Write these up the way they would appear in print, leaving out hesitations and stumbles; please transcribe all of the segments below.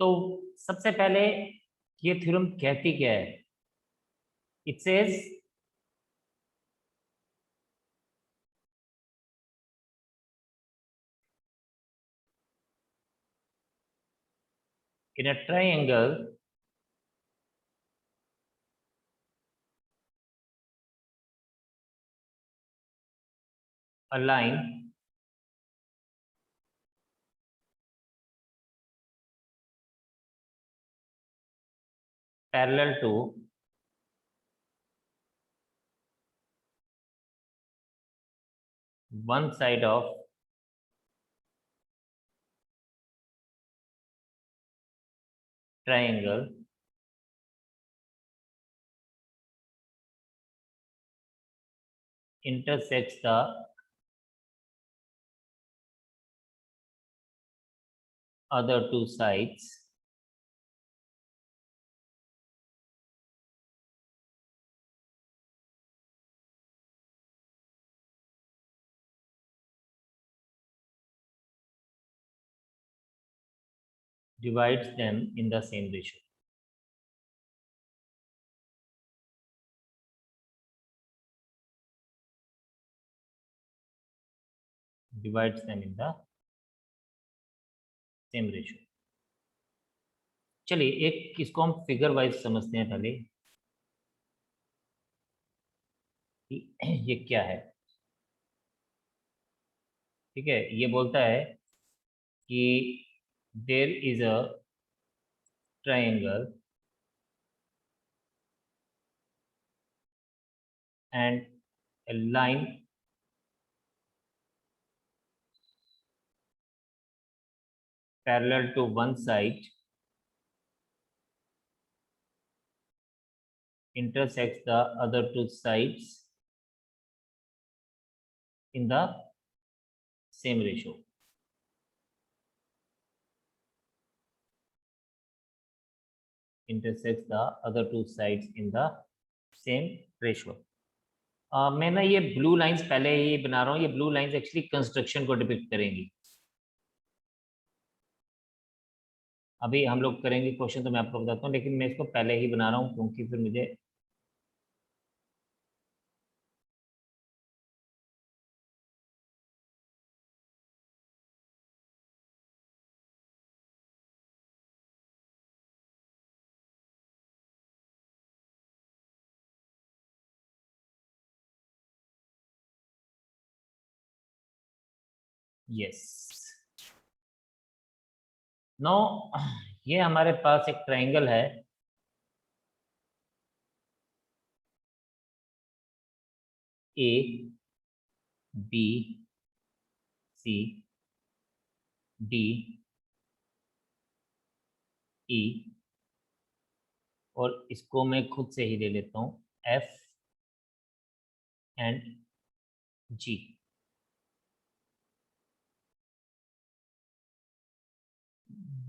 तो सबसे पहले ये थ्योरम कहती क्या है? It says in a triangle a line parallel to one side of triangle intersects the other two sides divides them in the same ratio. Divides them in the same ratio. चलिए एक इसको हम figure wise समझते हैं पहले ये क्या है। ठीक है, ये बोलता है कि there is a triangle and a line parallel to one side intersects the other two sides in the same ratio. Intersects the other two sides in the same ratio. मैं ना ये ब्लू लाइंस पहले ही बना रहा हूँ। ये blue lines actually construction को depict करेंगी। अभी हम लोग करेंगे क्वेश्चन तो मैं आपको बताता हूँ, लेकिन मैं इसको पहले ही बना रहा हूँ क्योंकि फिर मुझे यस नो ये हमारे पास एक ट्रायंगल है A B C D E और इसको मैं खुद से ही ले लेता हूँ F and G.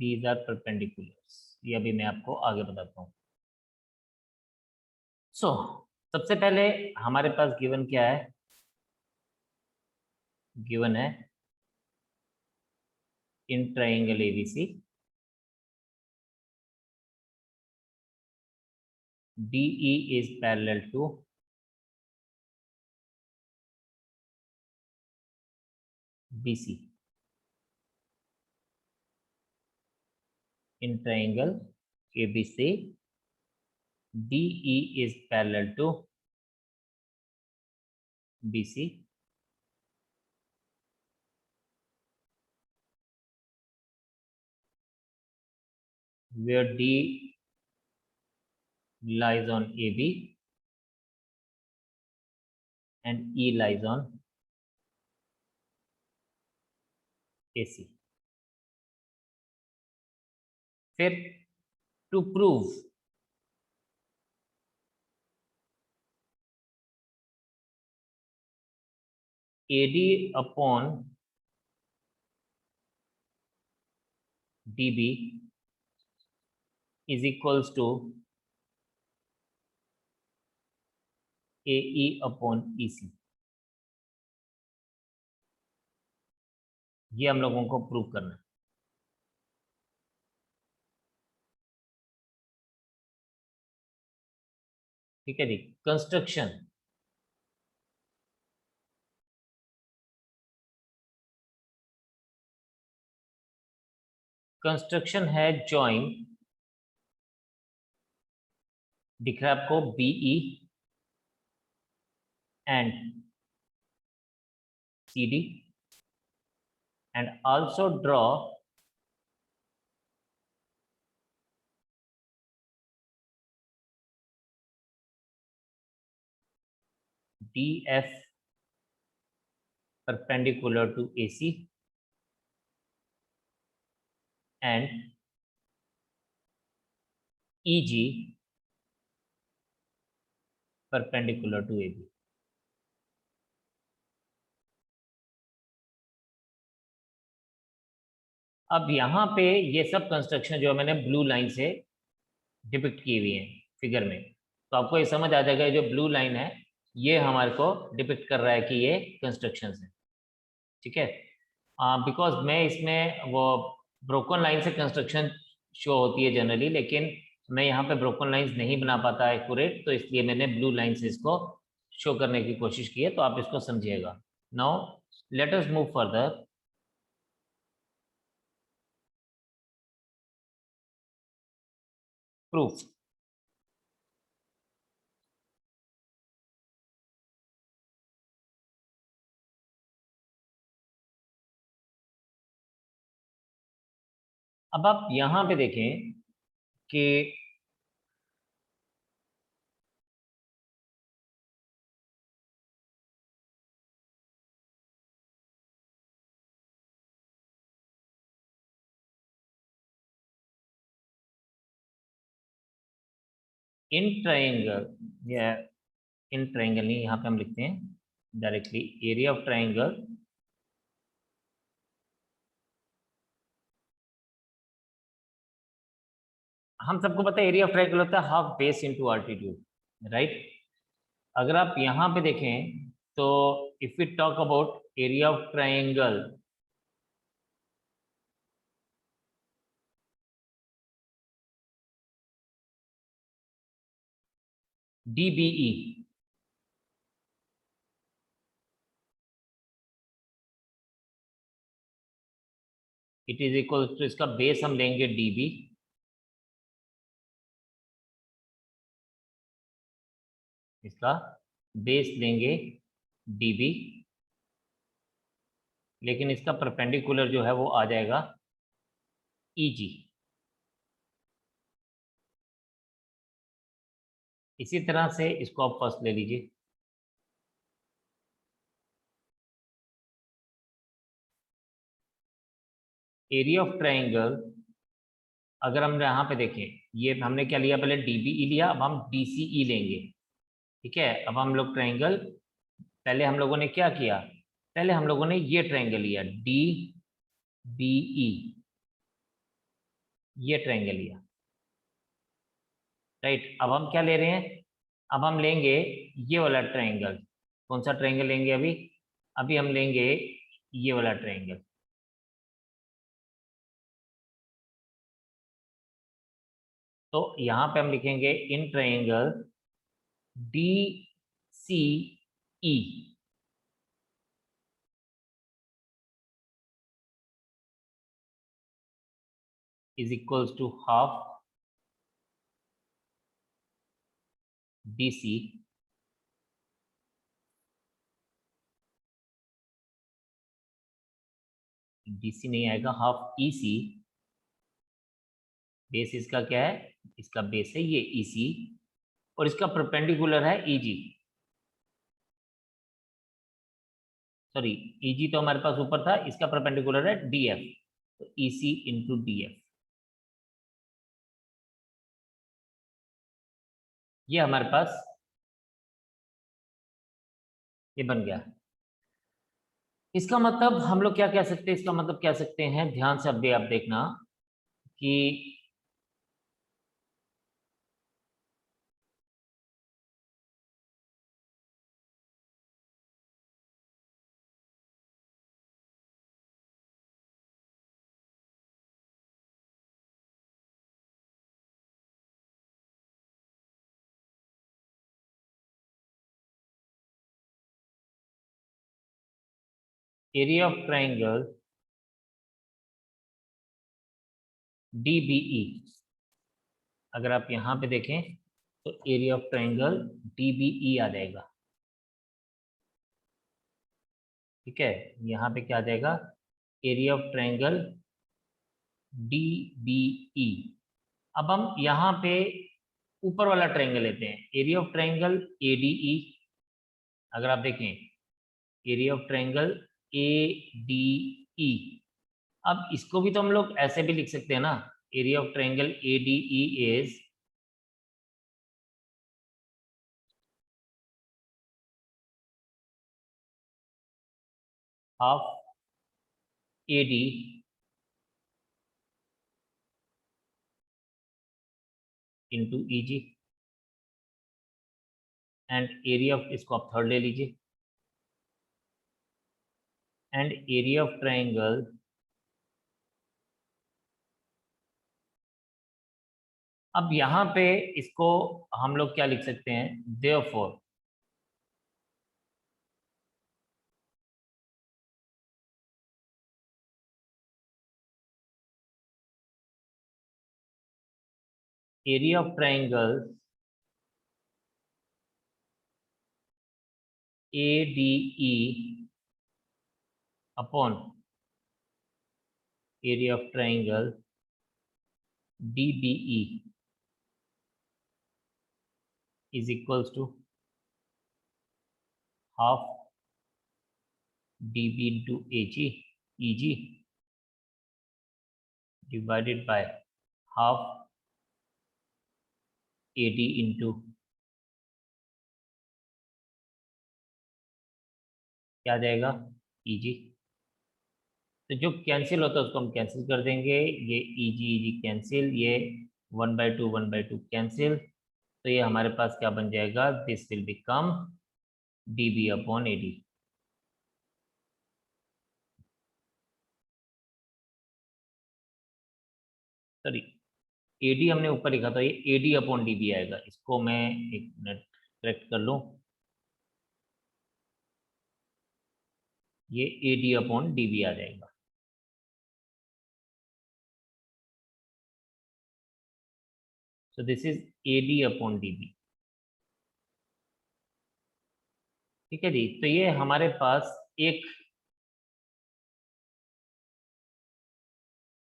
These are perpendiculars. ये अभी मैं आपको आगे बताता हूँ। सो सबसे पहले हमारे पास गिवन क्या है? गिवन है in triangle ABC DE is parallel to BC. In triangle ABC, DE is parallel to BC. Where D lies on AB and E lies on AC. फिर to prove AD upon DB is equals to AE upon EC. ये हम लोगों को prove करना है। ठीक है जी। कंस्ट्रक्शन, कंस्ट्रक्शन है जॉइन, दिख रहा है आपको BE and CD and also draw DF perpendicular to AC and EG perpendicular to AB। अब यहाँ पे ये सब कंस्ट्रक्शन जो मैंने ब्लू लाइन से डिपिक्ट की हुई है फिगर में, तो आपको ये समझ आ जाएगा जो ब्लू लाइन है ये हमारे को डिपिक्ट कर रहा है कि ये कंस्ट्रक्शन है। ठीक है, बिकॉज मैं इसमें वो ब्रोकन लाइन से कंस्ट्रक्शन शो होती है जनरली, लेकिन मैं यहाँ पे ब्रोकन लाइंस नहीं बना पाता एक्यूरेट, तो इसलिए मैंने ब्लू लाइन से इसको शो करने की कोशिश की है, तो आप इसको समझिएगा। Now let us move further. Proof, अब आप यहाँ पे देखें कि इन ट्राइंगल, या इन ट्राइंगल नहीं, यहाँ पे हम लिखते हैं डायरेक्टली एरिया ऑफ ट्राइंगल हम सबको पता है एरिया ऑफ ट्राइंगल होता है half base into altitude, right. अगर आप यहाँ पे देखें तो if we talk about area of triangle, DBE, it is equal to, इसका बेस हम लेंगे DB, इसका बेस लेंगे DB, लेकिन इसका परपेंडिकुलर जो है वो आ जाएगा EG। इसी तरह से इसको आप फर्स्ट ले लीजिए, एरिया ऑफ ट्राइंगल अगर हम यहाँ पे देखें, ये हमने क्या लिया, पहले DBE लिया, अब हम DCE लेंगे। ठीक है, अब हम लोग ट्राइंगल, पहले हम लोगों ने क्या किया, पहले हम लोगों ने ये ट्राइंगल लिया DBE, ये ट्राइंगल लिया, राइट। अब हम क्या ले रहे हैं, अब हम लेंगे ये वाला ट्राइंगल। कौन सा ट्राइंगल लेंगे अभी, अभी हम लेंगे ये वाला ट्राइंगल। तो यहाँ पे हम लिखेंगे in triangle DCE is equals to half DC DC नहीं आएगा, हाफ EC, बेस इसका क्या है, इसका बेस है ये EC, और इसका परपेंडिकुलर है EG, सॉरी EG तो हमारे पास ऊपर था, इसका परपेंडिकुलर है DF, तो EC इंटू DF, ये हमारे पास ये बन गया। इसका मतलब हम लोग क्या कह सकते हैं, इसका मतलब कह सकते हैं, ध्यान से अब भी आप देखना कि एरिया ऑफ ट्राइंगल DBE, अगर आप यहां पे देखें तो एरिया ऑफ ट्राइंगल DBE आ जाएगा। ठीक है, यहाँ पे क्या आ जाएगा, एरिया ऑफ ट्राइंगल DBE। अब हम यहाँ पे ऊपर वाला ट्राइंगल लेते हैं, एरिया ऑफ ट्राइंगल ADE। अगर आप देखें एरिया ऑफ ट्राइंगल ADE, अब इसको भी तो हम लोग ऐसे भी लिख सकते हैं ना, area of triangle ADE is half AD into EG, and area of, इसको आप थर्ड ले लीजिए, एंड एरिया ऑफ ट्राइंगल अब यहाँ पे इसको हम लोग क्या लिख सकते हैं, therefore area of triangle ADE upon area of triangle DBE is equals to half DB into EG divided by half AD into क्या आ जाएगा, EG। तो जो कैंसिल होता है उसको हम कैंसिल कर देंगे, ये EG कैंसिल, ये 1/2 कैंसिल, तो ये हमारे पास क्या बन जाएगा, this will become DB upon AD। Sorry, AD हमने ऊपर लिखा था, ये AD अपॉन DB आएगा, इसको मैं एक मिनट करेक्ट कर लूं, ये AD अपॉन DB आ जाएगा। So this is AD upon DB। ठीक है जी, तो ये हमारे पास एक,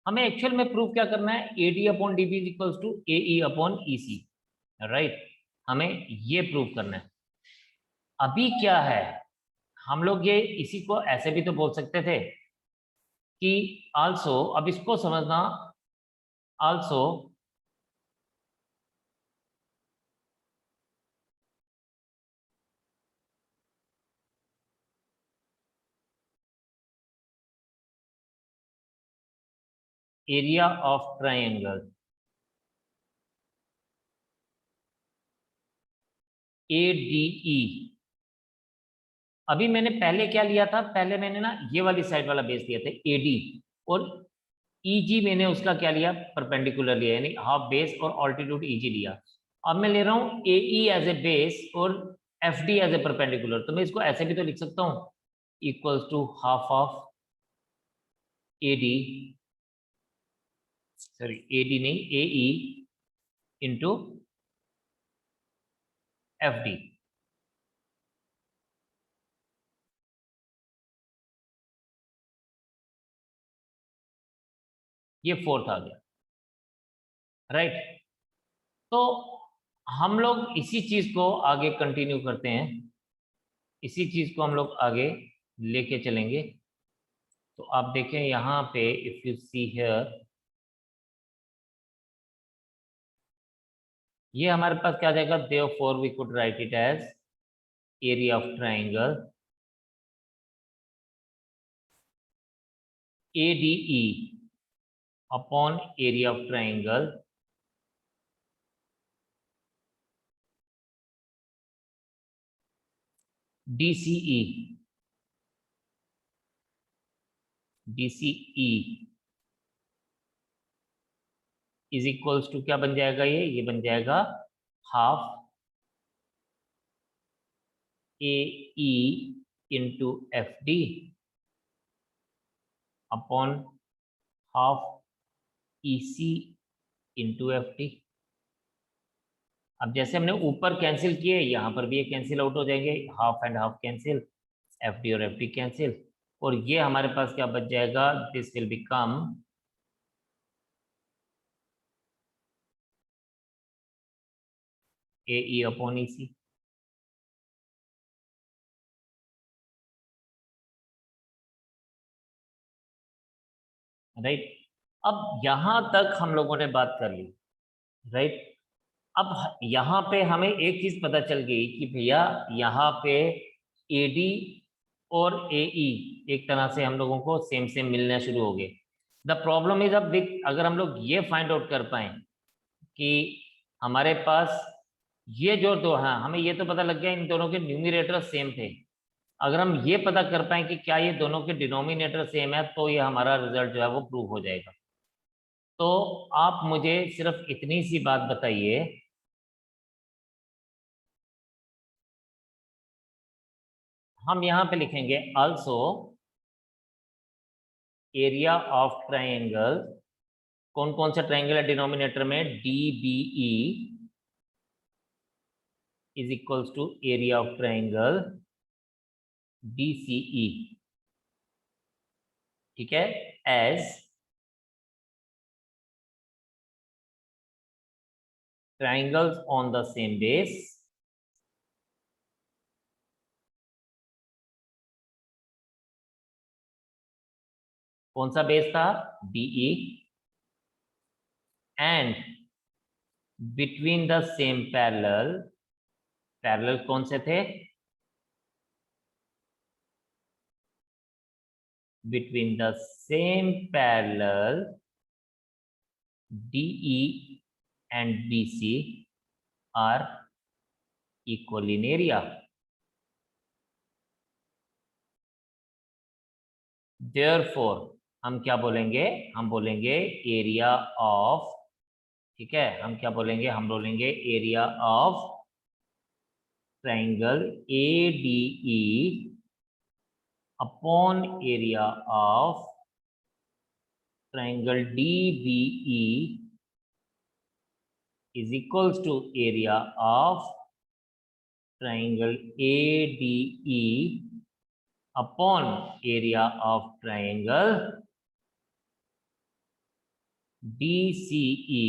हमें एक्चुअल में प्रूफ क्या करना है, AD upon DB is equals to AE upon EC, right, हमें ये प्रूफ करना है। अभी क्या है, हम लोग ये इसी को ऐसे भी तो बोल सकते थे कि आल्सो, अब इसको समझना, also area of triangle ADE, अभी मैंने पहले क्या लिया था, पहले मैंने ना ये वाली साइड वाला बेस लिया था AD, और EG मैंने उसका क्या लिया, परपेंडिकुलर लिया, यानी हाफ बेस और ऑल्टीट्यूड EG लिया। अब मैं ले रहा हूँ AE एज ए बेस और FD एज ए परपेंडिकुलर, तो मैं इसको ऐसे भी तो लिख सकता हूँ, equals to half of AD, sorry AD नहीं, AE इंटू FD। ये फोर्थ आ गया, राइट। तो हम लोग इसी चीज को आगे कंटिन्यू करते हैं, इसी चीज को हम लोग आगे लेके चलेंगे। तो आप देखें यहाँ पे, इफ यू सी हियर, ये हमारे पास क्या आ जाएगा, therefore we could write it as area of triangle ADE upon area of triangle DCE is equals to क्या बन जाएगा, ये बन जाएगा half AE into FD upon half EC into FT। अब जैसे हमने ऊपर कैंसिल किए, यहाँ पर भी ये कैंसिल आउट हो जाएंगे, half and half cancel, FD और FD कैंसिल, और ये हमारे पास क्या बच जाएगा, this will become AE upon EC। Right, अब यहां तक हम लोगों ने बात कर ली। राइट, अब यहाँ पे हमें एक चीज पता चल गई कि भैया यहाँ पे AD और AE एक तरह से हम लोगों को सेम सेम मिलना शुरू हो गए। द प्रॉब्लम इज, अब अगर हम लोग ये फाइंड आउट कर पाए कि हमारे पास ये जो दो हैं, हमें ये तो पता लग गया इन दोनों के न्यूमरेटर सेम थे, अगर हम ये पता कर पाए कि क्या ये दोनों के डिनोमिनेटर सेम है, तो ये हमारा रिजल्ट जो है वो प्रूव हो जाएगा। तो आप मुझे सिर्फ इतनी सी बात बताइए, हम यहां पे लिखेंगे आल्सो एरिया ऑफ ट्राइंगल, कौन कौन सा ट्राइंगल है डिनोमिनेटर में, DBE is equals to area of triangle DCE। ठीक है, as triangles on the same base कौन सा बेस था, DE, and between the same parallel, parallel कौन से थे, between the same parallel DE and BC are equal in area. Therefore हम क्या बोलेंगे, हम बोलेंगे एरिया ऑफ, ठीक है, हम क्या बोलेंगे, हम बोलेंगे area of triangle ADE upon area of triangle DBE is equals to area of triangle ADE upon area of triangle DCE,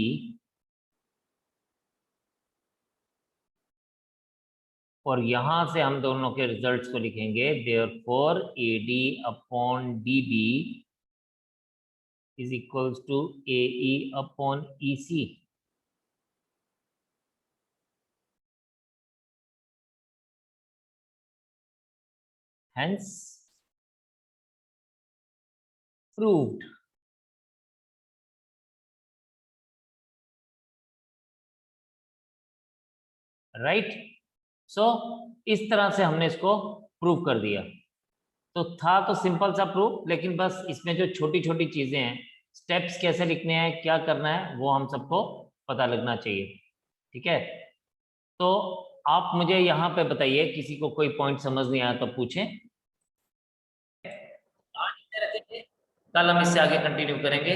और यहां से हम दोनों के रिजल्ट्स को लिखेंगे, therefore AD upon DB is equals to AE upon EC। Hence proved। Right, so इस तरह से हमने इसको प्रूव कर दिया। तो था तो सिंपल सा प्रूफ, लेकिन बस इसमें जो छोटी छोटी चीजें हैं, स्टेप्स कैसे लिखने हैं, क्या करना है, वो हम सबको पता लगना चाहिए। ठीक है, तो आप मुझे यहाँ पे बताइए, किसी को कोई पॉइंट समझ नहीं आया तो पूछें। कल हम इससे आगे कंटिन्यू करेंगे।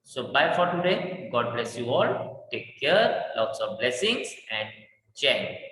So bye for today, God bless you all, take care, lots of blessings and जय हिंद।